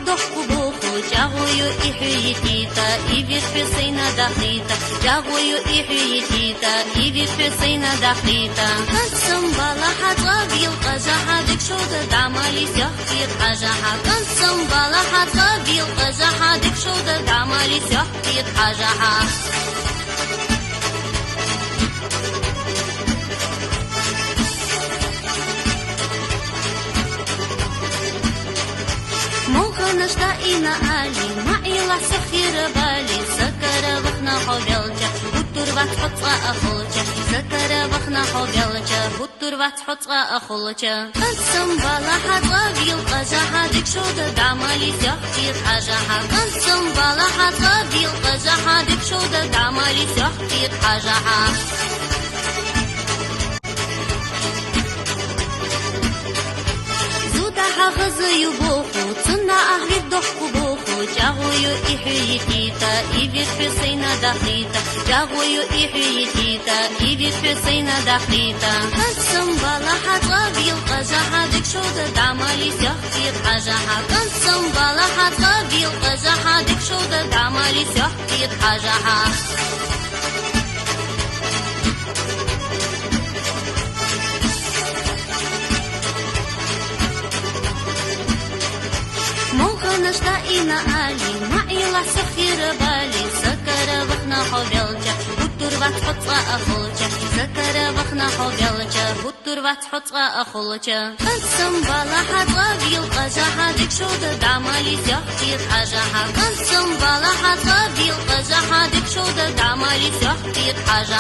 الضحك بوخو جاغويو إحيتيتا إيبي فيسينا دخيتا جاغويو إحيتيتا إيبي فيسينا دخيتا قسم بالا حتغابي القجاحة ديك شودة دعمالي سيحكي الحجاحة قسم بالا حتغابي القجاحة ديك شودة دعمالي سيحكي الحجاحة نشتا إنا آلي معي لا سخير بالي سكر بخنا حبيلجا والتربة تحطها أخلجا سكر بخنا حبيلجا والتربة تحطها أخلجا قسم بالا حطها بيلقجا هاديك شودة دعمالي سيحكي الحاجة قسم بالا حطها بيلقجا هاديك شودة دعمالي سيحكي الحاجة غزي بوخو تنا أهلي الضحك بوخو جاغويو إحيتيتا إيبي فيسينا دخيتا جاغويو إحيتيتا إيبي فيسينا دخيتا قسم بالا حتغابي القجا هاديك شودة دعمالي سيحكي الحاجة قسم بالا حتغابي القجا هاديك شودة دعمالي سيحكي الحاجة نشتا إنا آلي معي لا سخير بالي سكر بخنا حبيلجا والتربة تحطها أخلجا سكر بخنا حبيلجا والتربة تحطها أخلجا قسم بالا حتغابي القجا هاديك شودة دعمالي سيحكي الحاجة قسم بالا حتغابي القجا هاديك شودة دعمالي سيحكي الحاجة